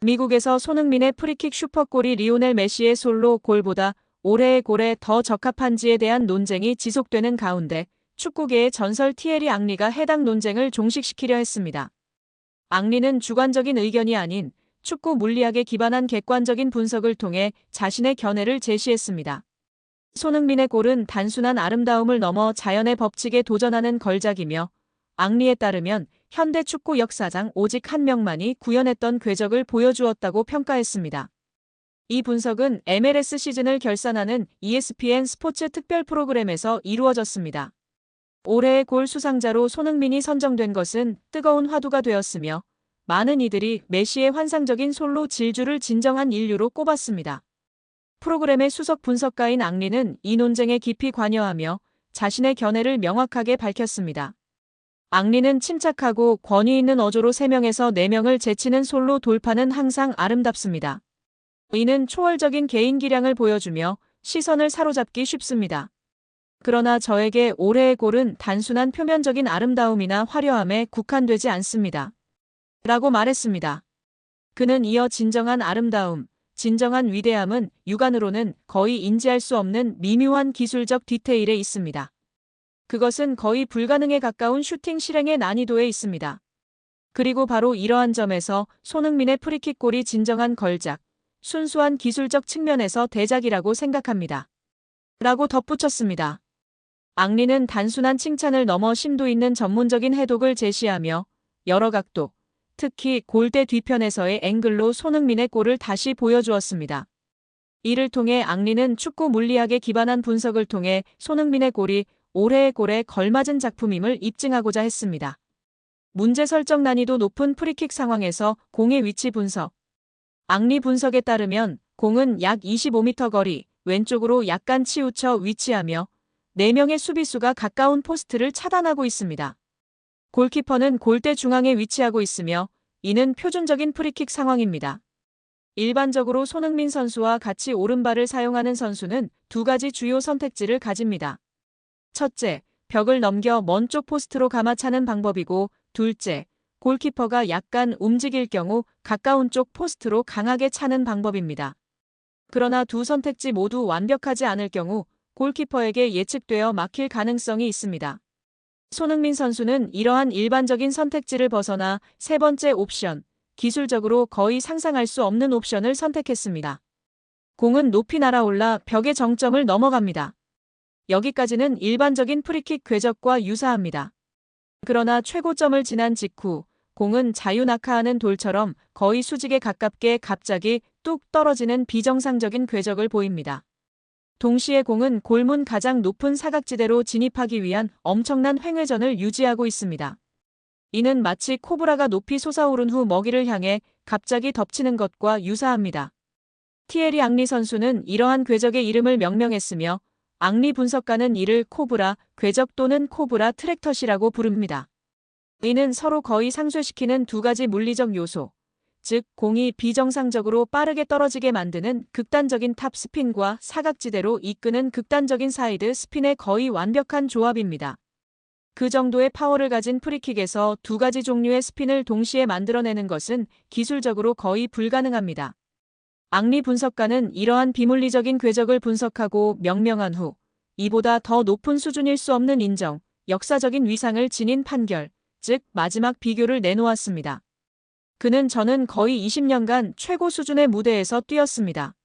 미국에서 손흥민의 프리킥 슈퍼골이 리오넬 메시의 솔로 골보다 올해의 골에 더 적합한지에 대한 논쟁이 지속되는 가운데 축구계의 전설 티에리 앙리가 해당 논쟁을 종식시키려 했습니다. 앙리는 주관적인 의견이 아닌 축구 물리학에 기반한 객관적인 분석을 통해 자신의 견해를 제시했습니다. 손흥민의 골은 단순한 아름다움을 넘어 자연의 법칙에 도전하는 걸작이며 앙리에 따르면 현대 축구 역사상 오직 한 명만이 구현했던 궤적을 보여주었다고 평가했습니다. 이 분석은 MLS 시즌을 결산하는 ESPN 스포츠 특별 프로그램에서 이루어졌습니다. 올해의 골 수상자로 손흥민이 선정된 것은 뜨거운 화두가 되었으며 많은 이들이 메시의 환상적인 솔로 질주를 진정한 인류로 꼽았습니다. 프로그램의 수석 분석가인 앙리는 이 논쟁에 깊이 관여하며 자신의 견해를 명확하게 밝혔습니다. 앙리는 침착하고 권위 있는 어조로 3명에서 4명을 제치는 솔로 돌파는 항상 아름답습니다. 이는 초월적인 개인 기량을 보여주며 시선을 사로잡기 쉽습니다. 그러나 저에게 올해의 골은 단순한 표면적인 아름다움이나 화려함에 국한되지 않습니다. 라고 말했습니다. 그는 이어 진정한 아름다움, 진정한 위대함은 육안으로는 거의 인지할 수 없는 미묘한 기술적 디테일에 있습니다. 그것은 거의 불가능에 가까운 슈팅 실행의 난이도에 있습니다. 그리고 바로 이러한 점에서 손흥민의 프리킥골이 진정한 걸작, 순수한 기술적 측면에서 대작이라고 생각합니다. 라고 덧붙였습니다. 앙리는 단순한 칭찬을 넘어 심도 있는 전문적인 해독을 제시하며 여러 각도, 특히 골대 뒤편에서의 앵글로 손흥민의 골을 다시 보여주었습니다. 이를 통해 앙리는 축구 물리학에 기반한 분석을 통해 손흥민의 골이 올해의 골에 걸맞은 작품임을 입증하고자 했습니다. 문제 설정 난이도 높은 프리킥 상황에서 공의 위치 분석. 앙리 분석에 따르면 공은 약 25m 거리, 왼쪽으로 약간 치우쳐 위치하며 4명의 수비수가 가까운 포스트를 차단하고 있습니다. 골키퍼는 골대 중앙에 위치하고 있으며 이는 표준적인 프리킥 상황입니다. 일반적으로 손흥민 선수와 같이 오른발을 사용하는 선수는 2가지 주요 선택지를 가집니다. 첫째, 벽을 넘겨 먼 쪽 포스트로 감아차는 방법이고, 둘째, 골키퍼가 약간 움직일 경우 가까운 쪽 포스트로 강하게 차는 방법입니다. 그러나 두 선택지 모두 완벽하지 않을 경우 골키퍼에게 예측되어 막힐 가능성이 있습니다. 손흥민 선수는 이러한 일반적인 선택지를 벗어나 세 번째 옵션, 기술적으로 거의 상상할 수 없는 옵션을 선택했습니다. 공은 높이 날아올라 벽의 정점을 넘어갑니다. 여기까지는 일반적인 프리킥 궤적과 유사합니다. 그러나 최고점을 지난 직후 공은 자유낙하하는 돌처럼 거의 수직에 가깝게 갑자기 뚝 떨어지는 비정상적인 궤적을 보입니다. 동시에 공은 골문 가장 높은 사각지대로 진입하기 위한 엄청난 횡회전을 유지하고 있습니다. 이는 마치 코브라가 높이 솟아오른 후 먹이를 향해 갑자기 덮치는 것과 유사합니다. 티에리 앙리 선수는 이러한 궤적의 이름을 명명했으며 앙리 분석가는 이를 코브라 궤적 또는 코브라 트랙터시라고 부릅니다. 이는 서로 거의 상쇄시키는 2가지 물리적 요소, 즉 공이 비정상적으로 빠르게 떨어지게 만드는 극단적인 탑 스핀과 사각지대로 이끄는 극단적인 사이드 스핀의 거의 완벽한 조합입니다. 그 정도의 파워를 가진 프리킥에서 2가지 종류의 스핀을 동시에 만들어내는 것은 기술적으로 거의 불가능합니다. 앙리 분석가는 이러한 비물리적인 궤적을 분석하고 명명한 후 이보다 더 높은 수준일 수 없는 인정, 역사적인 위상을 지닌 판결, 즉 마지막 비교를 내놓았습니다. 그는 저는 거의 20년간 최고 수준의 무대에서 뛰었습니다.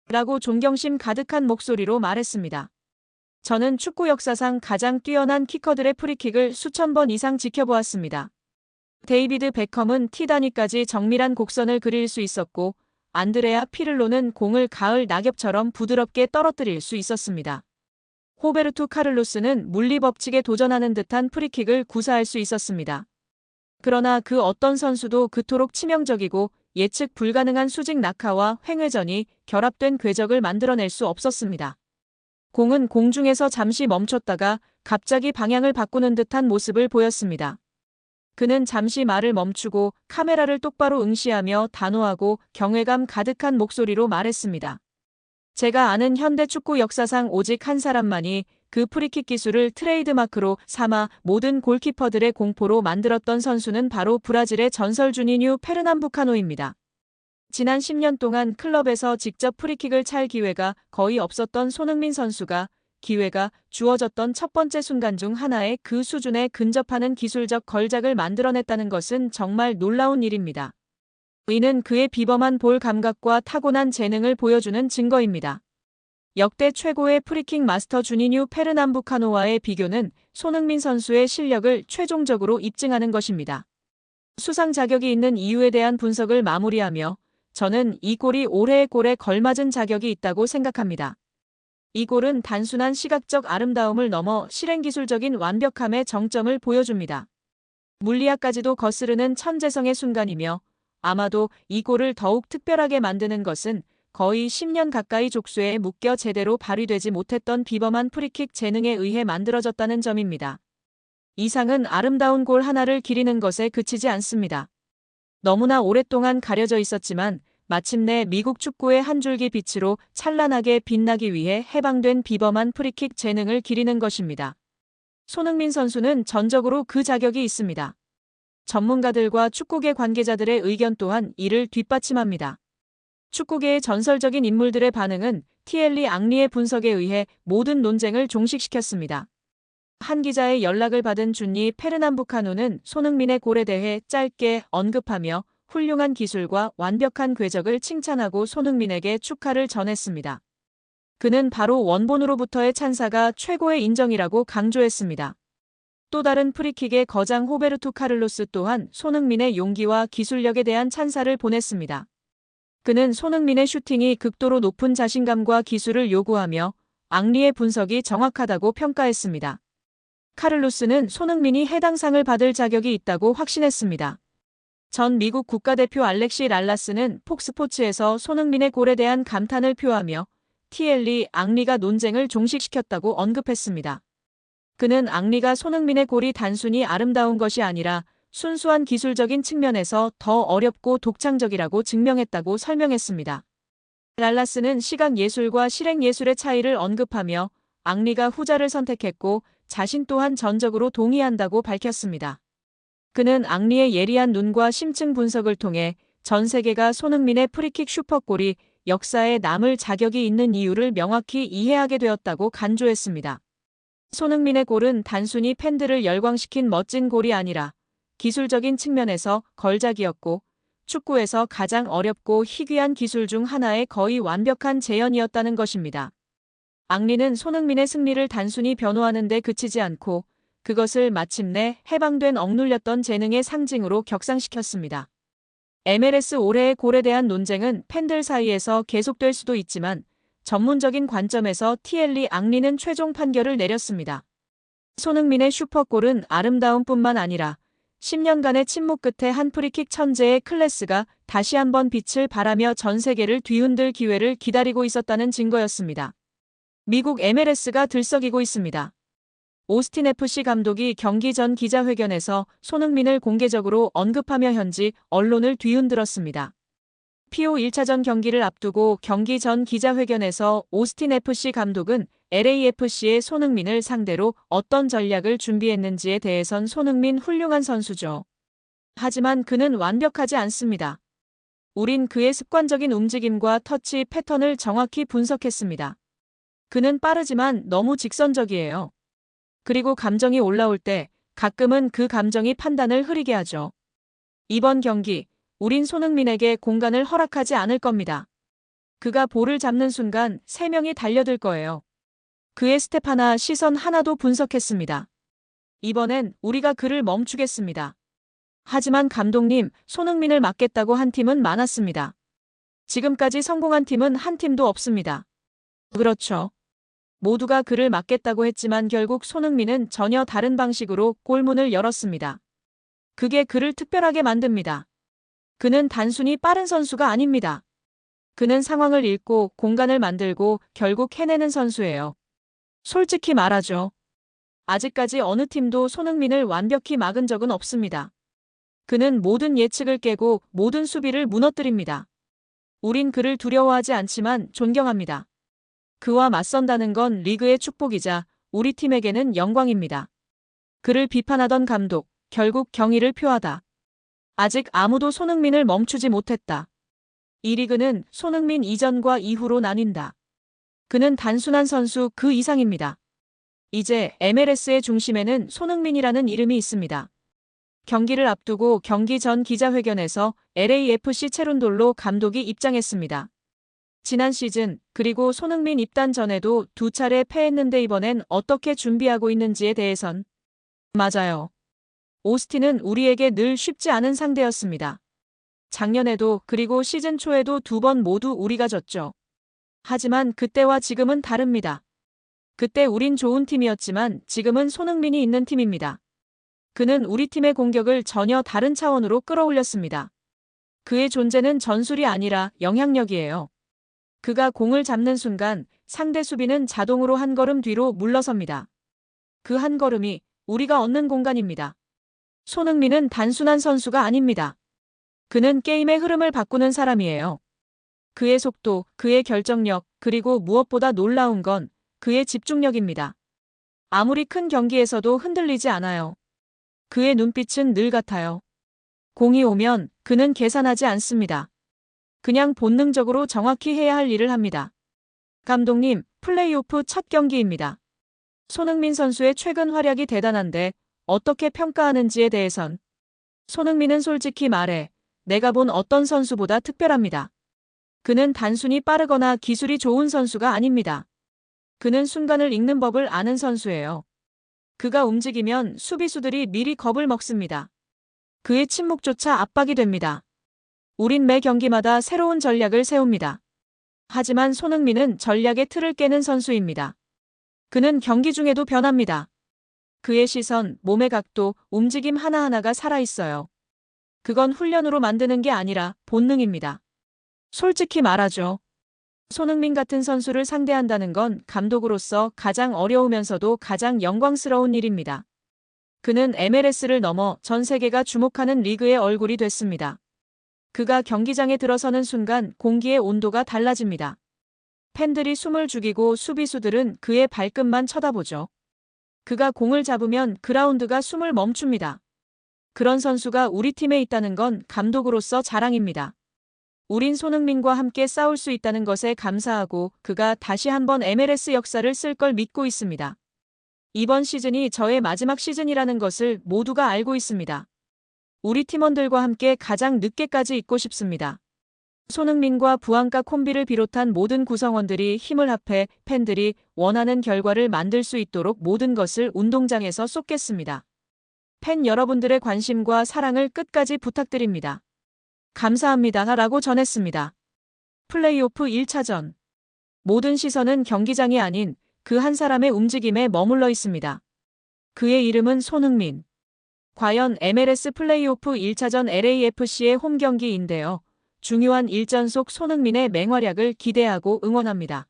라고 존경심 가득한 목소리로 말했습니다. 저는 축구 역사상 가장 뛰어난 키커들의 프리킥을 수천 번 이상 지켜보았습니다. 데이비드 베컴은 티 단위까지 정밀한 곡선을 그릴 수 있었고 안드레아 피를로는 공을 가을 낙엽처럼 부드럽게 떨어뜨릴 수 있었습니다. 호베르투 카를로스는 물리 법칙에 도전하는 듯한 프리킥을 구사할 수 있었습니다. 그러나 그 어떤 선수도 그토록 치명적이고 예측 불가능한 수직 낙하와 횡회전이 결합된 궤적을 만들어낼 수 없었습니다. 공은 공중에서 잠시 멈췄다가 갑자기 방향을 바꾸는 듯한 모습을 보였습니다. 그는 잠시 말을 멈추고 카메라를 똑바로 응시하며 단호하고 경외감 가득한 목소리로 말했습니다. 제가 아는 현대 축구 역사상 오직 한 사람만이 그 프리킥 기술을 트레이드마크로 삼아 모든 골키퍼들의 공포로 만들었던 선수는 바로 브라질의 전설 주니뉴 페르남부카노입니다. 지난 10년 동안 클럽에서 직접 프리킥을 찰 기회가 거의 없었던 손흥민 선수가 기회가 주어졌던 첫 번째 순간 중 하나에 그 수준에 근접하는 기술적 걸작을 만들어냈다는 것은 정말 놀라운 일입니다. 이는 그의 비범한 볼 감각과 타고난 재능을 보여주는 증거입니다. 역대 최고의 프리킥 마스터 주니뉴 페르남부카노와의 비교는 손흥민 선수의 실력을 최종적으로 입증하는 것입니다. 수상 자격이 있는 이유에 대한 분석을 마무리하며 저는 이 골이 올해의 골에 걸맞은 자격이 있다고 생각합니다. 이 골은 단순한 시각적 아름다움을 넘어 실행기술적인 완벽함의 정점을 보여줍니다. 물리학까지도 거스르는 천재성의 순간이며 아마도 이 골을 더욱 특별하게 만드는 것은 거의 10년 가까이 족쇄에 묶여 제대로 발휘되지 못했던 비범한 프리킥 재능에 의해 만들어졌다는 점입니다. 이상은 아름다운 골 하나를 기리는 것에 그치지 않습니다. 너무나 오랫동안 가려져 있었지만 마침내 미국 축구의 한 줄기 빛으로 찬란하게 빛나기 위해 해방된 비범한 프리킥 재능을 기리는 것입니다. 손흥민 선수는 전적으로 그 자격이 있습니다. 전문가들과 축구계 관계자들의 의견 또한 이를 뒷받침합니다. 축구계의 전설적인 인물들의 반응은 티엘리 앙리의 분석에 의해 모든 논쟁을 종식시켰습니다. 한 기자의 연락을 받은 준니 페르남부카노는 손흥민의 골에 대해 짧게 언급하며 훌륭한 기술과 완벽한 궤적을 칭찬하고 손흥민에게 축하를 전했습니다. 그는 바로 원본으로부터의 찬사가 최고의 인정이라고 강조했습니다. 또 다른 프리킥의 거장 호베르투 카를로스 또한 손흥민의 용기와 기술력에 대한 찬사를 보냈습니다. 그는 손흥민의 슈팅이 극도로 높은 자신감과 기술을 요구하며 앙리의 분석이 정확하다고 평가했습니다. 카를로스는 손흥민이 해당 상을 받을 자격이 있다고 확신했습니다. 전 미국 국가대표 알렉시 랄라스는 폭스포츠에서 손흥민의 골에 대한 감탄을 표하며 티엘리 앙리가 논쟁을 종식시켰다고 언급했습니다. 그는 앙리가 손흥민의 골이 단순히 아름다운 것이 아니라 순수한 기술적인 측면에서 더 어렵고 독창적이라고 증명했다고 설명했습니다. 랄라스는 시각예술과 실행예술의 차이를 언급하며 앙리가 후자를 선택했고 자신 또한 전적으로 동의한다고 밝혔습니다. 그는 앙리의 예리한 눈과 심층 분석을 통해 전 세계가 손흥민의 프리킥 슈퍼골이 역사에 남을 자격이 있는 이유를 명확히 이해하게 되었다고 간조했습니다. 손흥민의 골은 단순히 팬들을 열광시킨 멋진 골이 아니라 기술적인 측면에서 걸작이었고 축구에서 가장 어렵고 희귀한 기술 중 하나의 거의 완벽한 재현이었다는 것입니다. 앙리는 손흥민의 승리를 단순히 변호하는 데 그치지 않고 그것을 마침내 해방된 억눌렸던 재능의 상징으로 격상시켰습니다. MLS 올해의 골에 대한 논쟁은 팬들 사이에서 계속될 수도 있지만 전문적인 관점에서 티엘리 앙리는 최종 판결을 내렸습니다. 손흥민의 슈퍼골은 아름다움뿐만 아니라 10년간의 침묵 끝에 한 프리킥 천재의 클래스가 다시 한번 빛을 발하며 전 세계를 뒤흔들 기회를 기다리고 있었다는 증거였습니다. 미국 MLS가 들썩이고 있습니다. 오스틴 FC 감독이 경기 전 기자회견에서 손흥민을 공개적으로 언급하며 현지 언론을 뒤흔들었습니다. PO 1차전 경기를 앞두고 경기 전 기자회견에서 오스틴 FC 감독은 LAFC의 손흥민을 상대로 어떤 전략을 준비했는지에 대해선 손흥민 훌륭한 선수죠. 하지만 그는 완벽하지 않습니다. 우린 그의 습관적인 움직임과 터치 패턴을 정확히 분석했습니다. 그는 빠르지만 너무 직선적이에요. 그리고 감정이 올라올 때 가끔은 그 감정이 판단을 흐리게 하죠. 이번 경기, 우린 손흥민에게 공간을 허락하지 않을 겁니다. 그가 볼을 잡는 순간 3명이 달려들 거예요. 그의 스텝 하나, 시선 하나도 분석했습니다. 이번엔 우리가 그를 멈추겠습니다. 하지만 감독님, 손흥민을 막겠다고 한 팀은 많았습니다. 지금까지 성공한 팀은 한 팀도 없습니다. 그렇죠. 모두가 그를 막겠다고 했지만 결국 손흥민은 전혀 다른 방식으로 골문을 열었습니다. 그게 그를 특별하게 만듭니다. 그는 단순히 빠른 선수가 아닙니다. 그는 상황을 읽고 공간을 만들고 결국 해내는 선수예요. 솔직히 말하죠. 아직까지 어느 팀도 손흥민을 완벽히 막은 적은 없습니다. 그는 모든 예측을 깨고 모든 수비를 무너뜨립니다. 우린 그를 두려워하지 않지만 존경합니다. 그와 맞선다는 건 리그의 축복이자 우리 팀에게는 영광입니다. 그를 비판하던 감독, 결국 경의를 표하다. 아직 아무도 손흥민을 멈추지 못했다. 이 리그는 손흥민 이전과 이후로 나뉜다. 그는 단순한 선수 그 이상입니다. 이제 MLS의 중심에는 손흥민이라는 이름이 있습니다. 경기를 앞두고 경기 전 기자회견에서 LAFC 체룬돌로 감독이 입장했습니다. 지난 시즌 그리고 손흥민 입단 전에도 두 차례 패했는데 이번엔 어떻게 준비하고 있는지에 대해선 맞아요. 오스틴은 우리에게 늘 쉽지 않은 상대였습니다. 작년에도 그리고 시즌 초에도 두 번 모두 우리가 졌죠. 하지만 그때와 지금은 다릅니다. 그때 우린 좋은 팀이었지만 지금은 손흥민이 있는 팀입니다. 그는 우리 팀의 공격을 전혀 다른 차원으로 끌어올렸습니다. 그의 존재는 전술이 아니라 영향력이에요. 그가 공을 잡는 순간 상대 수비는 자동으로 한 걸음 뒤로 물러섭니다. 그 한 걸음이 우리가 얻는 공간입니다. 손흥민은 단순한 선수가 아닙니다. 그는 게임의 흐름을 바꾸는 사람이에요. 그의 속도, 그의 결정력, 그리고 무엇보다 놀라운 건 그의 집중력입니다. 아무리 큰 경기에서도 흔들리지 않아요. 그의 눈빛은 늘 같아요. 공이 오면 그는 계산하지 않습니다. 그냥 본능적으로 정확히 해야 할 일을 합니다. 감독님, 플레이오프 첫 경기입니다. 손흥민 선수의 최근 활약이 대단한데 어떻게 평가하는지에 대해선 손흥민은 솔직히 말해 내가 본 어떤 선수보다 특별합니다. 그는 단순히 빠르거나 기술이 좋은 선수가 아닙니다. 그는 순간을 읽는 법을 아는 선수예요. 그가 움직이면 수비수들이 미리 겁을 먹습니다. 그의 침묵조차 압박이 됩니다. 우린 매 경기마다 새로운 전략을 세웁니다. 하지만 손흥민은 전략의 틀을 깨는 선수입니다. 그는 경기 중에도 변합니다. 그의 시선, 몸의 각도, 움직임 하나하나가 살아있어요. 그건 훈련으로 만드는 게 아니라 본능입니다. 솔직히 말하죠. 손흥민 같은 선수를 상대한다는 건 감독으로서 가장 어려우면서도 가장 영광스러운 일입니다. 그는 MLS를 넘어 전 세계가 주목하는 리그의 얼굴이 됐습니다. 그가 경기장에 들어서는 순간 공기의 온도가 달라집니다. 팬들이 숨을 죽이고 수비수들은 그의 발끝만 쳐다보죠. 그가 공을 잡으면 그라운드가 숨을 멈춥니다. 그런 선수가 우리 팀에 있다는 건 감독으로서 자랑입니다. 우린 손흥민과 함께 싸울 수 있다는 것에 감사하고 그가 다시 한번 MLS 역사를 쓸 걸 믿고 있습니다. 이번 시즌이 저의 마지막 시즌이라는 것을 모두가 알고 있습니다. 우리 팀원들과 함께 가장 늦게까지 있고 싶습니다. 손흥민과 부안카 콤비를 비롯한 모든 구성원들이 힘을 합해 팬들이 원하는 결과를 만들 수 있도록 모든 것을 운동장에서 쏟겠습니다. 팬 여러분들의 관심과 사랑을 끝까지 부탁드립니다. 감사합니다. 라고 전했습니다. 플레이오프 1차전. 모든 시선은 경기장이 아닌 그 한 사람의 움직임에 머물러 있습니다. 그의 이름은 손흥민. 과연 MLS 플레이오프 1차전 LAFC의 홈 경기인데요. 중요한 일전 속 손흥민의 맹활약을 기대하고 응원합니다.